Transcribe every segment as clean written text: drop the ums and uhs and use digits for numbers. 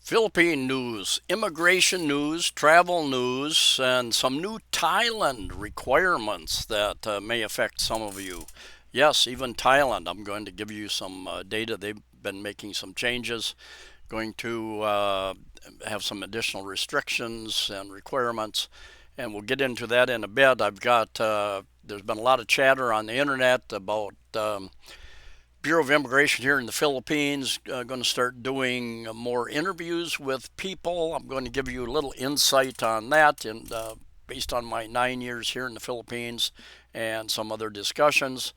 Philippine news, immigration news, travel news, and some new Thailand requirements that may affect some of you. Yes, even Thailand. I'm going to give you some data. They've been making some changes, going to have some additional restrictions and requirements, and we'll get into that in a bit. There's been a lot of chatter on the internet about Bureau of Immigration here in the Philippines going to start doing more interviews with people. I'm going to give you a little insight on that, and based on my 9 years here in the Philippines and some other discussions.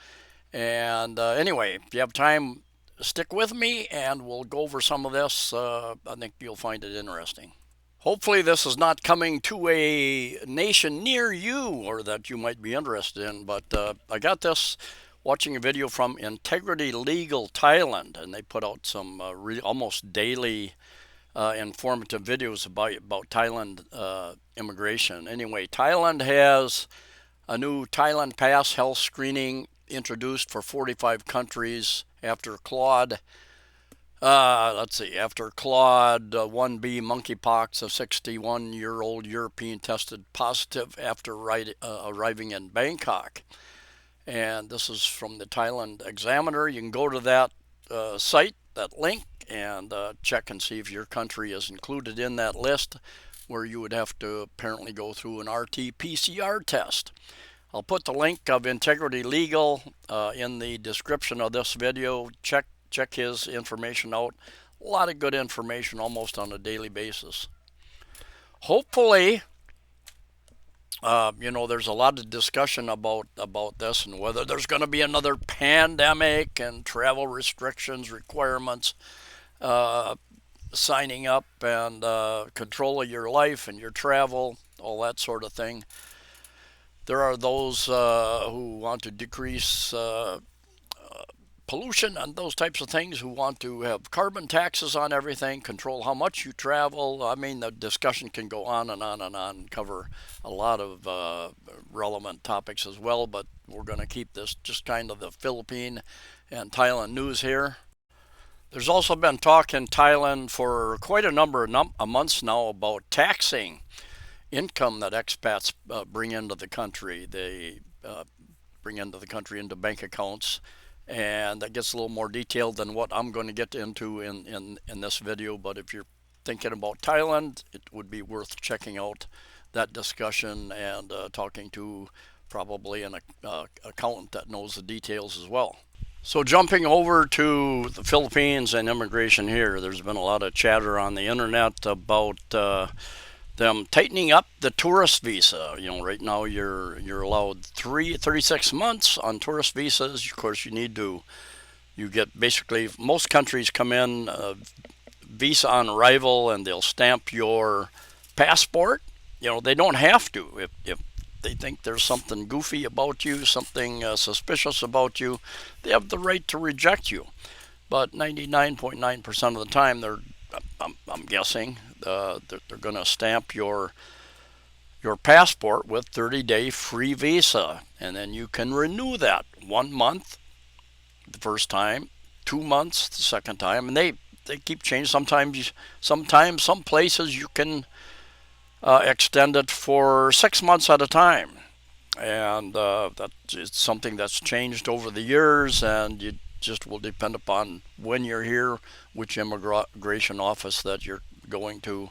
And anyway, if you have time, stick with me, and we'll go over some of this. I think you'll find it interesting. Hopefully, this is not coming to a nation near you or that you might be interested in, but I got this watching a video from Integrity Legal Thailand, and they put out some almost daily informative videos about Thailand immigration. Anyway, Thailand has a new Thailand Pass health screening introduced for 45 countries after Claude 1B monkeypox, a 61-year-old European tested positive after arriving in Bangkok. And this is from the Thailand Examiner. You can go to that site, that link, and check and see if your country is included in that list, where you would have to apparently go through an RT-PCR test. I'll put the link of Integrity Legal in the description of this video. Check his information out. A lot of good information almost on a daily basis. Hopefully, there's a lot of discussion about this and whether there's going to be another pandemic and travel restrictions, requirements, signing up and control of your life and your travel, all that sort of thing. There are those who want to decrease pollution and those types of things, who want to have carbon taxes on everything, control how much you travel. I mean, the discussion can go on and on and on, cover a lot of relevant topics as well, but we're going to keep this just kind of the Philippine and Thailand news here. There's also been talk in Thailand for quite a number of months now about taxing income that expats bring into the country. They bring into the country into bank accounts, and that gets a little more detailed than what I'm going to get into in this video. But if you're thinking about Thailand, it would be worth checking out that discussion and talking to probably an accountant that knows the details as well. So jumping over to the Philippines and immigration here, there's been a lot of chatter on the internet about them tightening up the tourist visa. Right now you're allowed 36 months on tourist visas. Of course, you get basically, most countries come in visa on arrival, and they'll stamp your passport. They don't have to. If they think there's something goofy about you, something suspicious about you, they have the right to reject you. But 99.9% of the time, I'm guessing, they're going to stamp your passport with 30-day free visa, and then you can renew that 1 month the first time, 2 months the second time, and they keep changing. Sometimes some places you can extend it for 6 months at a time, and it's something that's changed over the years, and you just will depend upon when you're here, which immigration office that you're going to.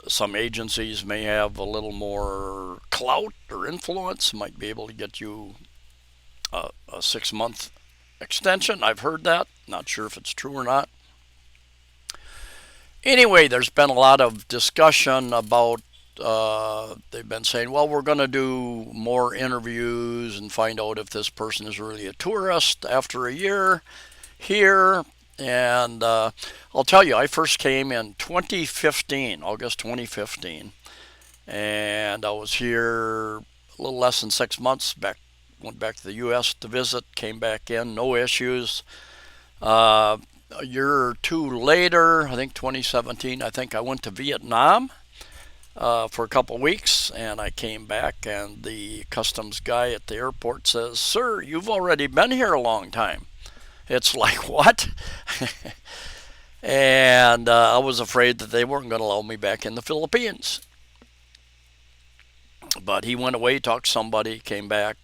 Some agencies may have a little more clout or influence, might be able to get you a 6-month extension. I've heard that. Not sure if it's true or not. Anyway, there's been a lot of discussion about they've been saying, well, we're going to do more interviews and find out if this person is really a tourist after a year here. And I'll tell you, I first came in 2015, August 2015, and I was here a little less than 6 months. Went back to the U.S. to visit, came back in, no issues. A year or two later, I think 2017, I went to Vietnam for a couple of weeks, and I came back, and the customs guy at the airport says, "Sir, you've already been here a long time." It's like, what? And I was afraid that they weren't going to allow me back in the Philippines. But he went away, talked to somebody, came back,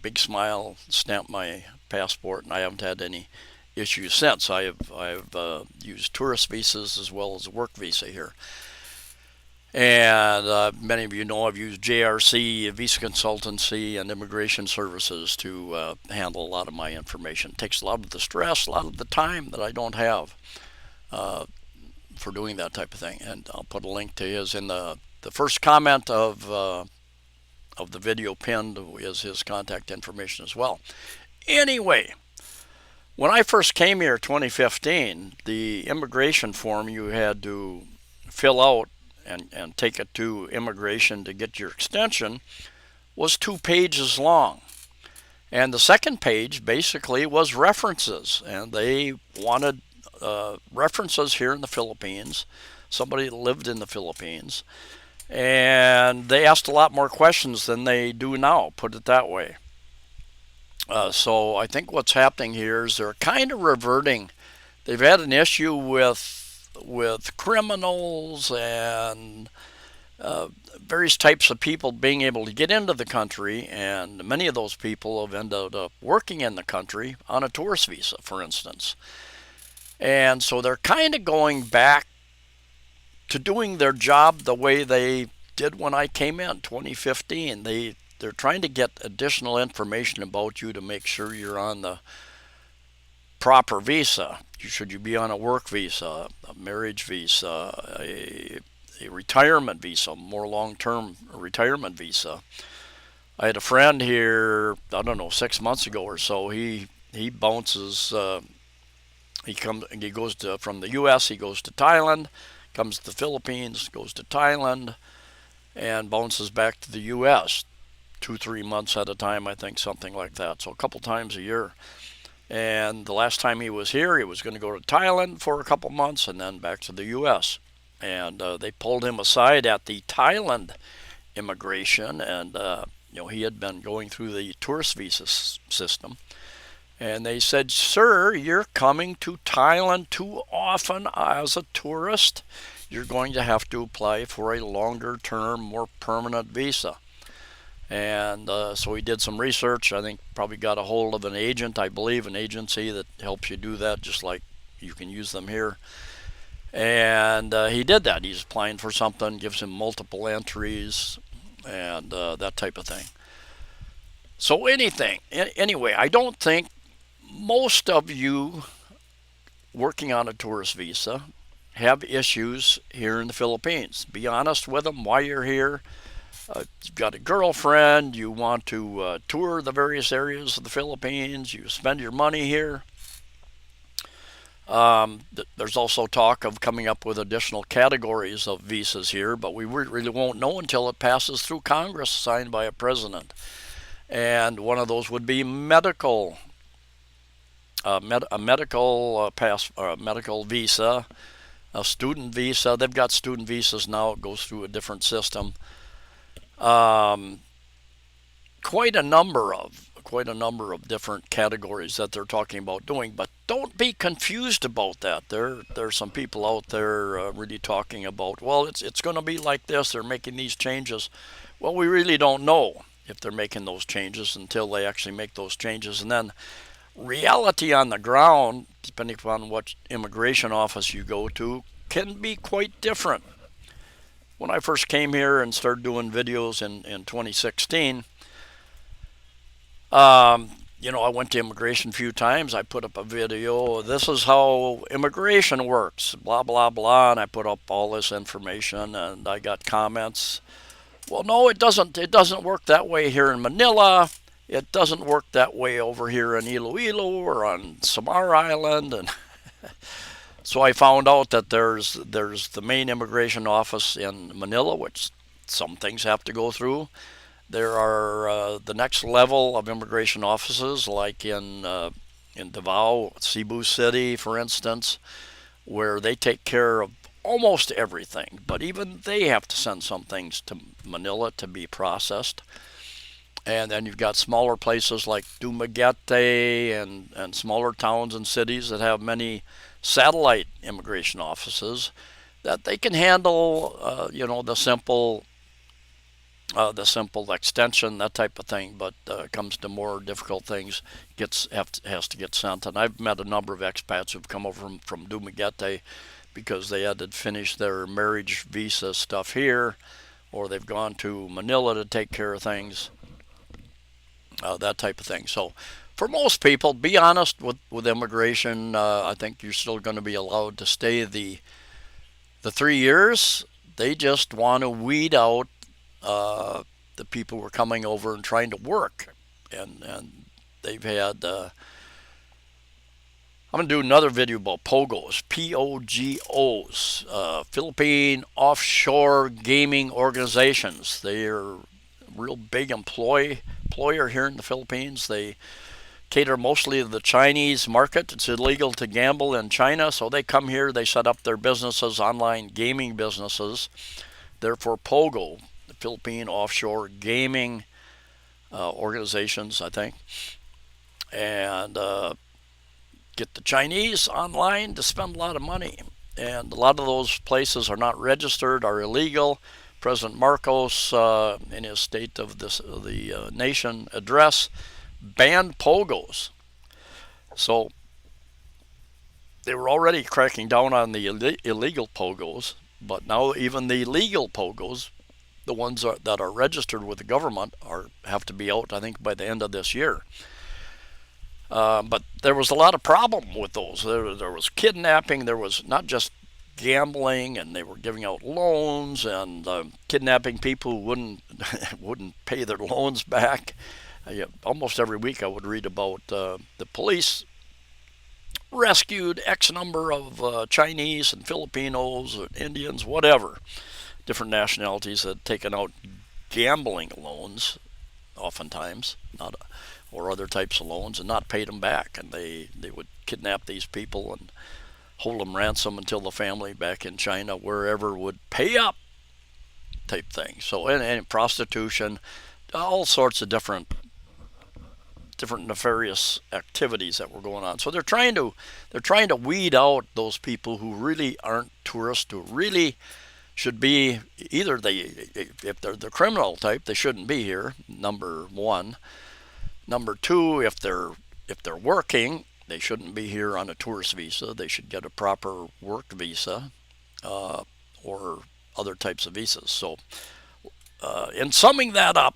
big smile, stamped my passport, and I haven't had any issues since. I've used tourist visas as well as a work visa here. And many of you know I've used JRC, Visa Consultancy, and Immigration Services to handle a lot of my information. It takes a lot of the stress, a lot of the time that I don't have uh, for doing that type of thing. And I'll put a link to his in the first comment of the video pinned is his contact information as well. Anyway, when I first came here 2015, the immigration form you had to fill out and take it to immigration to get your extension was 2 pages long. And the second page basically was references, and they wanted references here in the Philippines, somebody that lived in the Philippines, and they asked a lot more questions than they do now, put it that way. So I think what's happening here is they're kind of reverting. They've had an issue with criminals and various types of people being able to get into the country, and many of those people have ended up working in the country on a tourist visa, for instance. And so they're kind of going back to doing their job the way they did when I came in 2015. They're trying to get additional information about you to make sure you're on the proper visa. Should you be on a work visa, a marriage visa, a retirement visa, more long-term retirement visa. I had a friend here, I don't know, 6 months ago or so. He bounces. He goes to from the U.S. He goes to Thailand, comes to the Philippines, goes to Thailand, and bounces back to the U.S. 2-3 months at a time, I think, something like that. So a couple times a year. And the last time he was here, he was going to go to Thailand for a couple months and then back to the U.S. And they pulled him aside at the Thailand immigration, and he had been going through the tourist visa system. And they said, "Sir, you're coming to Thailand too often as a tourist. You're going to have to apply for a longer term, more permanent visa." And so he did some research. I think probably got a hold of an agent, I believe, an agency that helps you do that, just like you can use them here. And he did that. He's applying for something, gives him multiple entries, and that type of thing. So anyway, I don't think most of you working on a tourist visa have issues here in the Philippines. Be honest with them why you're here. You've got a girlfriend, you want to tour the various areas of the Philippines, you spend your money here. There's also talk of coming up with additional categories of visas here, but we really won't know until it passes through Congress, signed by a president. And one of those would be medical, a medical visa, a student visa. They've got student visas now. It goes through a different system. Um, quite a number of different categories that they're talking about doing, but don't be confused about that. There's some people out there really talking about, well, it's going to be like this. They're making these changes. Well, we really don't know if they're making those changes until they actually make those changes, and then reality on the ground, depending upon what immigration office you go to, can be quite different. When I first came here and started doing videos in 2016, I went to immigration a few times. I put up a video. This is how immigration works, blah, blah, blah. And I put up all this information, and I got comments. Well, no, it doesn't. It doesn't work that way here in Manila. It doesn't work that way over here in Iloilo or on Samar Island. And so I found out that there's the main immigration office in Manila, which some things have to go through. There are the next level of immigration offices, like in Davao, Cebu City, for instance, where they take care of almost everything. But even they have to send some things to Manila to be processed. And then you've got smaller places like Dumaguete and smaller towns and cities that have many satellite immigration offices, that they can handle, the simple extension, that type of thing, but comes to more difficult things, has to get sent. And I've met a number of expats who've come over from Dumaguete because they had to finish their marriage visa stuff here, or they've gone to Manila to take care of things, that type of thing. So for most people, be honest with immigration. I think you're still going to be allowed to stay the 3 years. They just want to weed out the people who are coming over and trying to work, and they've had. I'm going to do another video about POGOs, POGOs, Philippine Offshore Gaming Organizations. They are a real big employer here in the Philippines. They cater mostly to the Chinese market. It's illegal to gamble in China, so they come here, they set up their businesses, online gaming businesses. Therefore, POGO, the Philippine Offshore Gaming Organizations, I think, and get the Chinese online to spend a lot of money. And a lot of those places are not registered, are illegal. President Marcos, in his State of the Nation address, banned POGOs. So they were already cracking down on the illegal POGOs, but now even the legal POGOs, the ones that are registered with the government, have to be out, I think, by the end of this year. But there was a lot of problem with those. There was kidnapping. There was not just gambling, and they were giving out loans and kidnapping people who wouldn't pay their loans back. Almost every week I would read about the police rescued X number of Chinese and Filipinos, or Indians, whatever, different nationalities that had taken out gambling loans, oftentimes, or other types of loans, and not paid them back. And they would kidnap these people and hold them ransom until the family back in China, wherever, would pay up, type thing. So, and prostitution, all sorts of different nefarious activities that were going on. So they're trying to weed out those people who really aren't tourists, who really should be, either if they're the criminal type, they shouldn't be here, number one. Number two, if they're working, they shouldn't be here on a tourist visa. They should get a proper work visa, or other types of visas. So in summing that up,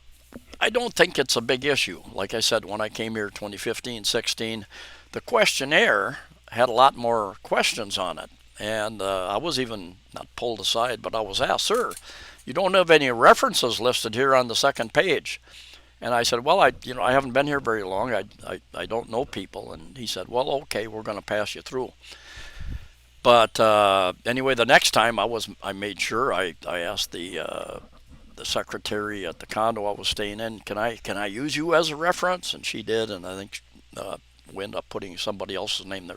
I don't think it's a big issue. Like I said, when I came here 2015-16, the questionnaire had a lot more questions on it. And I was even not pulled aside, but I was asked, "Sir, you don't have any references listed here on the second page." And I said, "Well, I haven't been here very long. I don't know people." And he said, "Well, okay, we're going to pass you through." But anyway, the next time I made sure I asked the secretary at the condo I was staying in, can I use you as a reference? And she did, and I think we ended up putting somebody else's name there.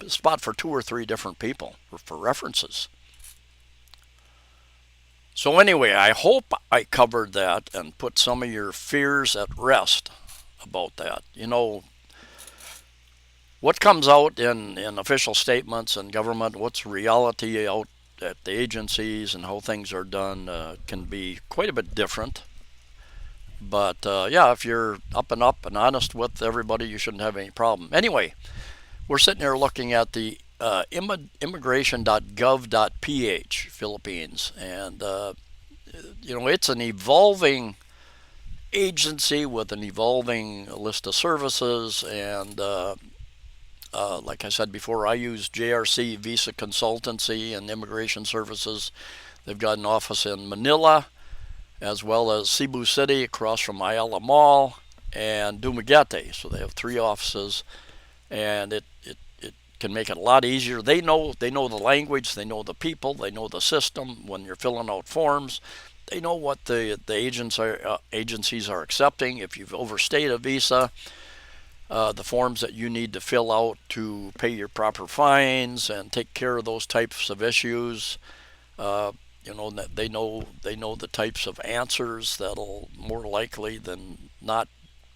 A spot for 2 or 3 different people for references. So anyway, I hope I covered that and put some of your fears at rest about that. What comes out in official statements and government, what's reality out at the agencies and how things are done, can be quite a bit different. But if you're up and honest with everybody, you shouldn't have any problem. Anyway, we're sitting here looking at the immigration.gov.ph, Philippines, and it's an evolving agency with an evolving list of services. And like I said before, I use JRC Visa Consultancy and Immigration Services. They've got an office in Manila, as well as Cebu City across from Ayala Mall, and Dumaguete. So they have 3 offices, and it can make it a lot easier. They know the language, they know the people, they know the system. When you're filling out forms, they know what the agencies are accepting. If you've overstayed a visa, the forms that you need to fill out to pay your proper fines and take care of those types of issues. They know the types of answers that'll more likely than not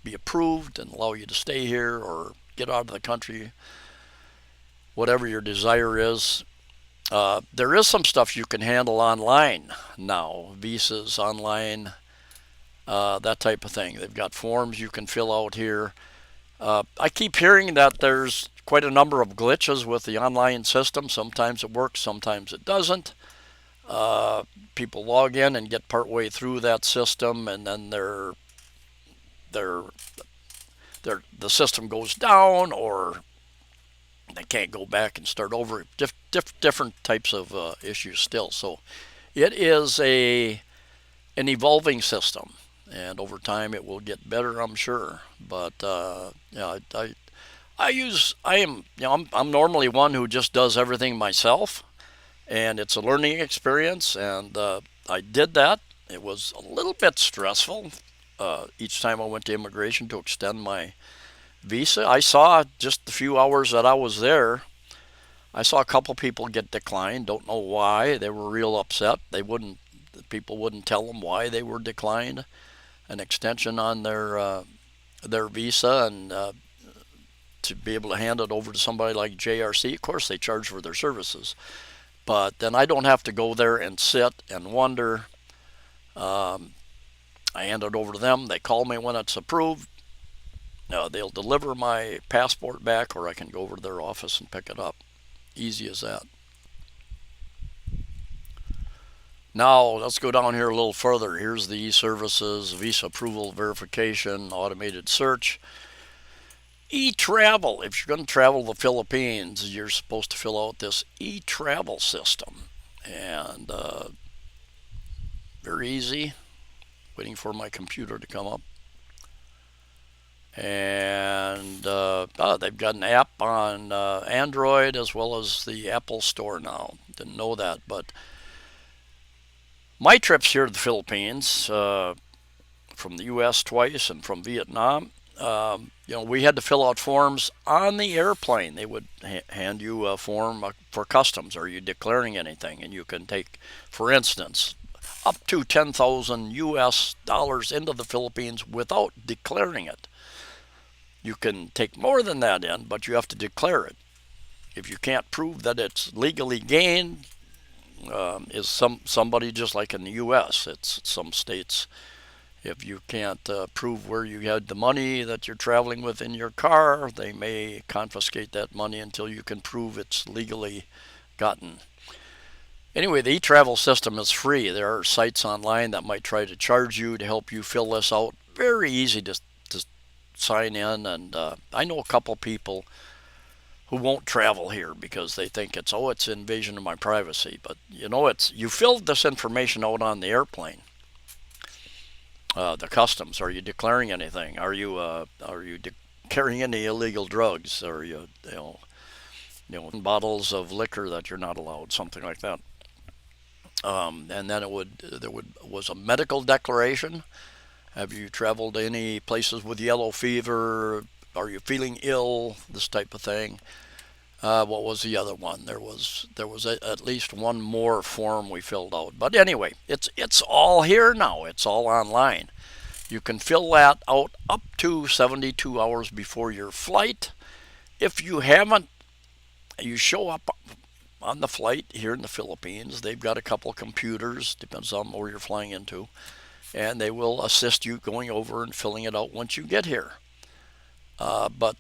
be approved and allow you to stay here or get out of the country. whatever your desire is. There is some stuff you can handle online now, visas online, that type of thing. They've got forms you can fill out here. I keep hearing that there's quite a number of glitches with the online system. Sometimes it works, sometimes it doesn't. People log in and get partway through that system, and then their the system goes down, or they can't go back and start over. Different types of issues still. So it is an evolving system, and over time it will get better, I'm sure. But yeah, I'm normally one who just does everything myself, and it's a learning experience, and I did that. It was a little bit stressful each time I went to immigration to extend my visa. I saw just the few hours that I was there, I saw a couple people get declined. Don't know why. They were real upset. People wouldn't tell them why they were declined an extension on their visa, and to be able to hand it over to somebody like JRC. Of course, they charge for their services, but then I don't have to go there and sit and wonder. I hand it over to them. They call me when it's approved. They'll deliver my passport back, or I can go over to their office and pick it up. Easy as that. Now let's go down here a little further. Here's the e-services, visa approval verification, automated search. E-travel. If you're going to travel the Philippines, you're supposed to fill out this e-travel system. And very easy. Waiting for my computer to come up. And they've got an app on Android as well as the Apple Store now. Didn't know that, but my trips here to the Philippines, from the U.S. twice and from Vietnam, we had to fill out forms on the airplane. They would hand you a form for customs. Are you declaring anything? And you can take, for instance, up to 10,000 U.S. dollars into the Philippines without declaring it. You can take more than that in, but you have to declare it. If you can't prove that it's legally gained, is somebody just like in the U.S. It's some states. If you can't prove where you had the money that you're traveling with in your car, they may confiscate that money until you can prove it's legally gotten. Anyway, the e-travel system is free. There are sites online that might try to charge you to help you fill this out. Very easy to sign in, and I know a couple people who won't travel here because they think it's invasion of my privacy. But you filled this information out on the airplane. The customs. Are you declaring anything? Are you carrying any illegal drugs? Are you bottles of liquor that you're not allowed? Something like that. And then there was a medical declaration. Have you traveled to any places with yellow fever? Are you feeling ill? This type of thing. What was the other one? There was at least one more form we filled out. But anyway, it's all here now. It's all online. You can fill that out up to 72 hours before your flight. If you haven't, you show up on the flight here in the Philippines. They've got a couple computers, depends on where you're flying into, and they will assist you going over and filling it out once you get here. But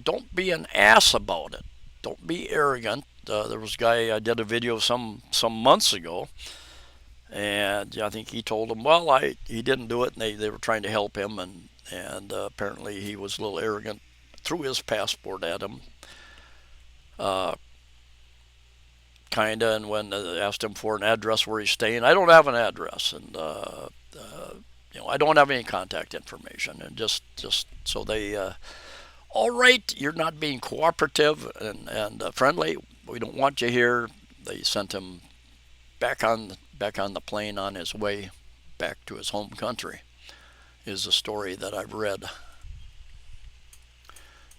don't be an ass about it. Don't be arrogant. There was a guy, I did a video some months ago, and I think he told them, he didn't do it, and they were trying to help him, and apparently he was a little arrogant, threw his passport at him, kinda, and when asked him for an address where he's staying, I don't have an address, and I don't have any contact information, and just so they, all right, you're not being cooperative and friendly. We don't want you here. They sent him back on the plane on his way back to his home country. Is a story that I've read.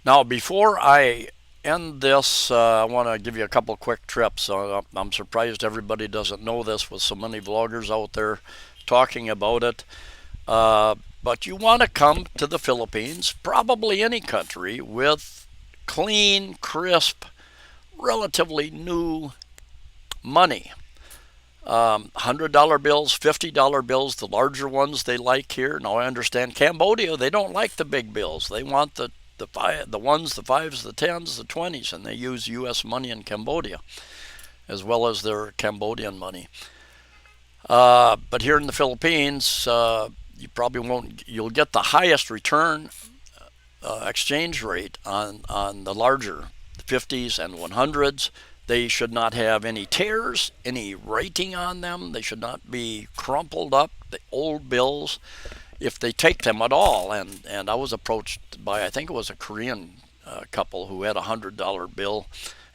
Now, before I end this, I want to give you a couple quick tips. I'm surprised everybody doesn't know this, with so many vloggers out there talking about it. But you want to come to the Philippines, probably any country, with clean, crisp relatively new money. $100 bills, $50 bills, the larger ones they like here. Now I understand Cambodia, they don't like the big bills. They want the ones, the fives, the tens, the 20s, and they use U.S. money in Cambodia as well as their Cambodian money. But here in the Philippines, you probably won't. You'll get the highest return exchange rate on the larger 50s and 100s. They should not have any tears, any writing on them. They should not be crumpled up, the old bills, if they take them at all. And I was approached by, I think it was a Korean couple who had $100 bill,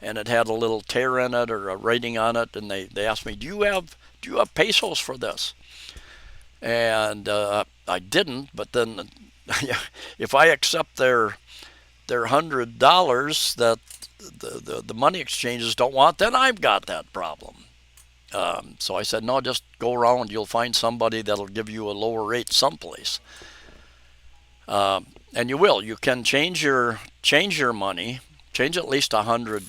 and it had a little tear in it or a writing on it, and they asked me, do you have pesos for this? And I didn't, but then if I accept their $100 that the money exchanges don't want, then I've got that problem. So I said, no, just go around. You'll find somebody that'll give you a lower rate someplace. And you will. You can change your money, change at least 100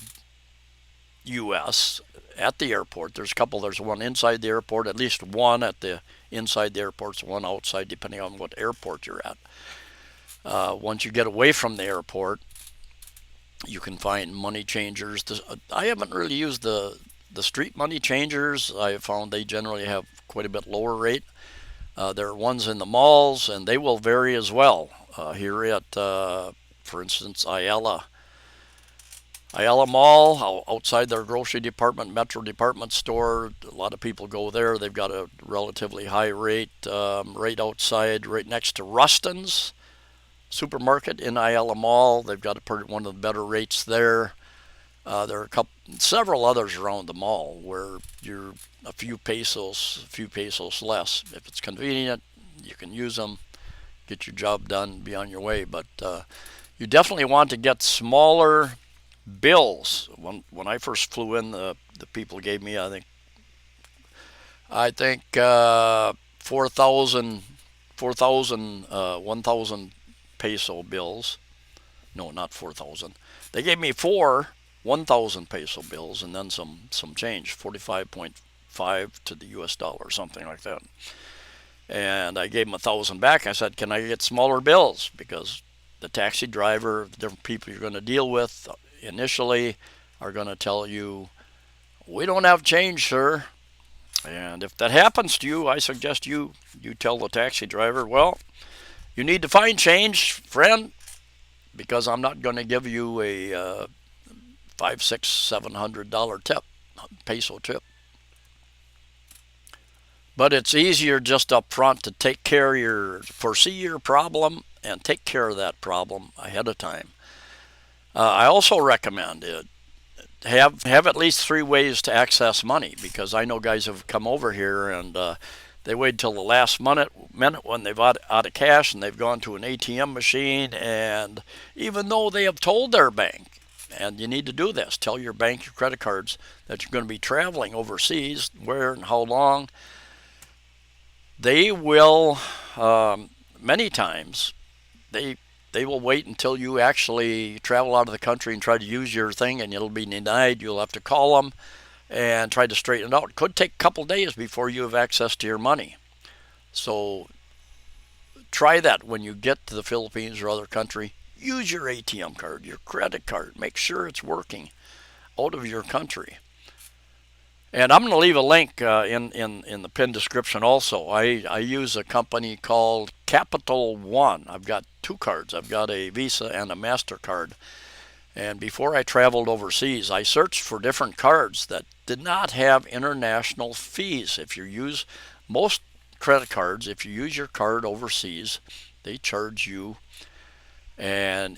U.S. at the airport. There's a couple. There's one inside the airport, at least one at the inside the airports, one outside, depending on what airport you're at. Once you get away from the airport, you can find money changers. I haven't really used the street money changers. I have found they generally have quite a bit lower rate. There are ones in the malls, and they will vary as well. Here at, for instance, Ayala Mall, outside their grocery department, Metro department store, a lot of people go there. They've got a relatively high rate right outside, right next to Rustin's supermarket in Ayala Mall. They've got one of the better rates there. There are several others around the mall where you're a few pesos less. If it's convenient, you can use them, get your job done, be on your way. But you definitely want to get smaller bills. When I first flew in, the people gave me, I think 1,000 peso bills. No, not 4,000. They gave me 1,000 peso bills and then some change, 45.5 to the U.S. dollar, something like that. And I gave them 1,000 back. I said, can I get smaller bills? Because the taxi driver, the different people you're going to deal with initially are going to tell you, we don't have change, sir. And if that happens to you, I suggest you tell the taxi driver, well, you need to find change, friend, because I'm not going to give you a $500, $600, $700 peso tip. But it's easier just up front to foresee your problem and take care of that problem ahead of time. I also recommend it. Have at least 3 ways to access money, because I know guys have come over here and they wait till the last minute when they've out of cash and they've gone to an ATM machine, and even though they have told their bank, and you need to do this, tell your bank, your credit cards, that you're going to be traveling overseas, where and how long, they will, many times, they will wait until you actually travel out of the country and try to use your thing, and it'll be denied. You'll have to call them and try to straighten it out. It could take a couple days before you have access to your money. So try that when you get to the Philippines or other country. Use your ATM card, your credit card. Make sure it's working out of your country. And I'm going to leave a link in the pinned description also. I use a company called Capital One. I've got 2 cards. I've got a Visa and a MasterCard. And before I traveled overseas, I searched for different cards that did not have international fees. If you use most credit cards, if you use your card overseas, they charge you a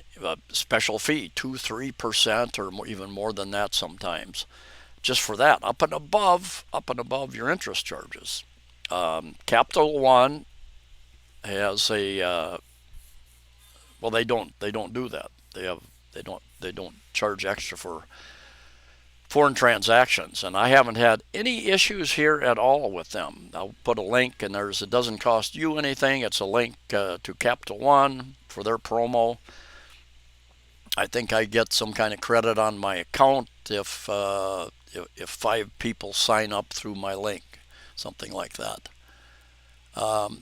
special fee, 2-3%, or even more than that sometimes, just for that, up and above your interest charges. Capital One has a well, they don't do that. They don't charge extra for foreign transactions, and I haven't had any issues here at all with them. I'll put a link, and it doesn't cost you anything. It's a link to Capital One for their promo. I think I get some kind of credit on my account if 5 people sign up through my link, something like that.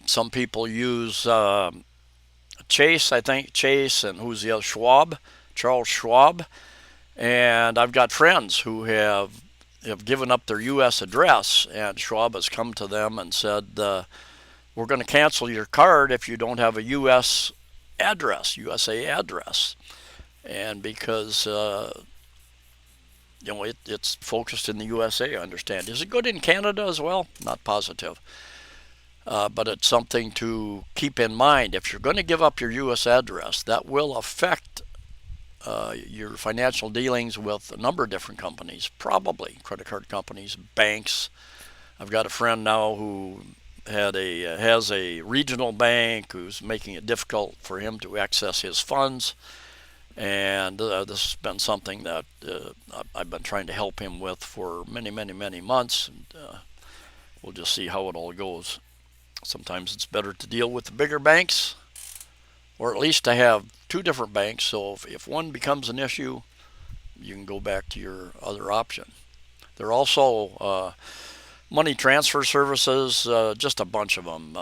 Some people use Chase, I think Chase, and who's the other, Schwab, Charles Schwab, and I've got friends who have given up their U.S. address, and Schwab has come to them and said, "We're going to cancel your card if you don't have a U.S. address, USA address," and because it's focused in the USA, I understand. Is it good in Canada as well? Not positive. But it's something to keep in mind. If you're going to give up your U.S. address, that will affect your financial dealings with a number of different companies, probably credit card companies, banks. I've got a friend now who has a regional bank who's making it difficult for him to access his funds, and this has been something that I've been trying to help him with for many, many, many months. And we'll just see how it all goes. Sometimes it's better to deal with the bigger banks, or at least to have 2 different banks, so if one becomes an issue, you can go back to your other option. There are also money transfer services, just a bunch of them.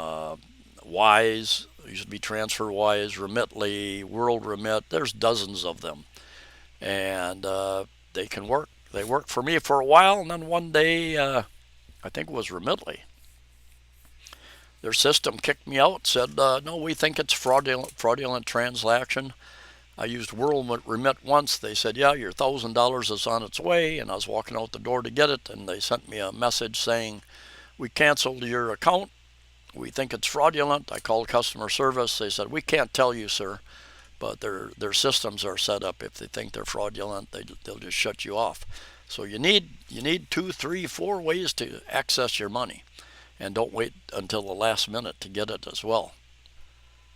Wise, used to be TransferWise, Remitly, World Remit. There's dozens of them, and they can work. They worked for me for a while, and then one day, I think it was Remitly, their system kicked me out, said, no, we think it's fraudulent transaction. I used World Remit once. They said, yeah, your $1,000 is on its way. And I was walking out the door to get it, and they sent me a message saying, we canceled your account. We think it's fraudulent. I called customer service. They said, we can't tell you, sir, but their systems are set up. If they think they're fraudulent, they'll just shut you off. So you need 2, 3, 4 ways to access your money. And don't wait until the last minute to get it as well.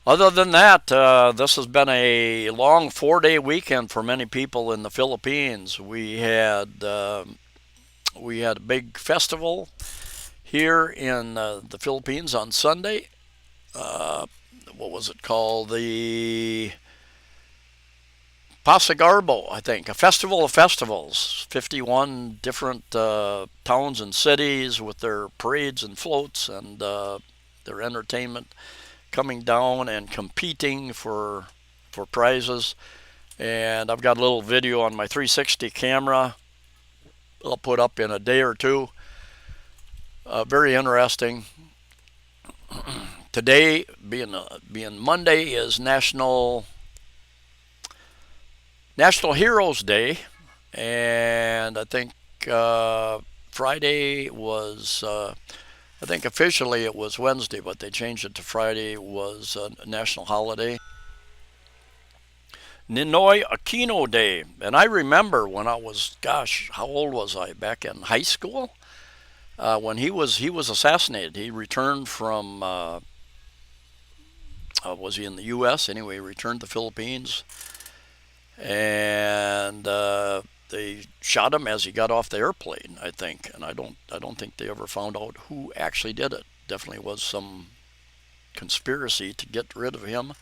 Other than that, this has been a long 4-day weekend for many people in the Philippines. We had a big festival here in the Philippines on Sunday. What was it called? The Pasagarbo, I think, a festival of festivals. 51 different towns and cities with their parades and floats and their entertainment coming down and competing for prizes. And I've got a little video on my 360 camera I'll put up in a day or two. Very interesting. Today, being Monday, is National Heroes Day, and I think Friday was, I think officially it was Wednesday, but they changed it to Friday, was a national holiday. Ninoy Aquino Day, and I remember when I was, gosh, how old was I? Back in high school, when he was assassinated. He returned from, was he in the U.S.? Anyway, he returned to the Philippines. And they shot him as he got off the airplane, I think, and I don't think they ever found out who actually did it. Definitely was some conspiracy to get rid of him.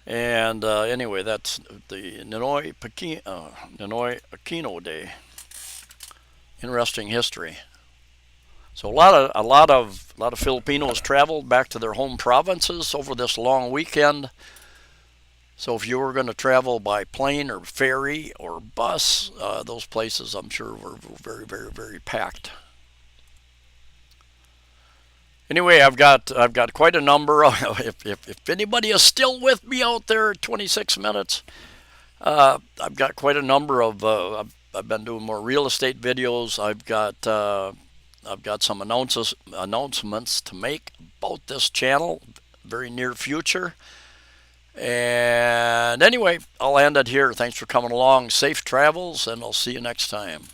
And anyway, that's the Ninoy Aquino Day. Interesting history. So a lot of Filipinos traveled back to their home provinces over this long weekend. So if you were going to travel by plane or ferry or bus, those places I'm sure were very, very, very packed. Anyway, I've got quite a number. If anybody is still with me out there at 26 minutes, I've got quite a number of. I've been doing more real estate videos. I've got some announcements to make about this channel very near future. And anyway, I'll end it here. Thanks for coming along. Safe travels, and I'll see you next time.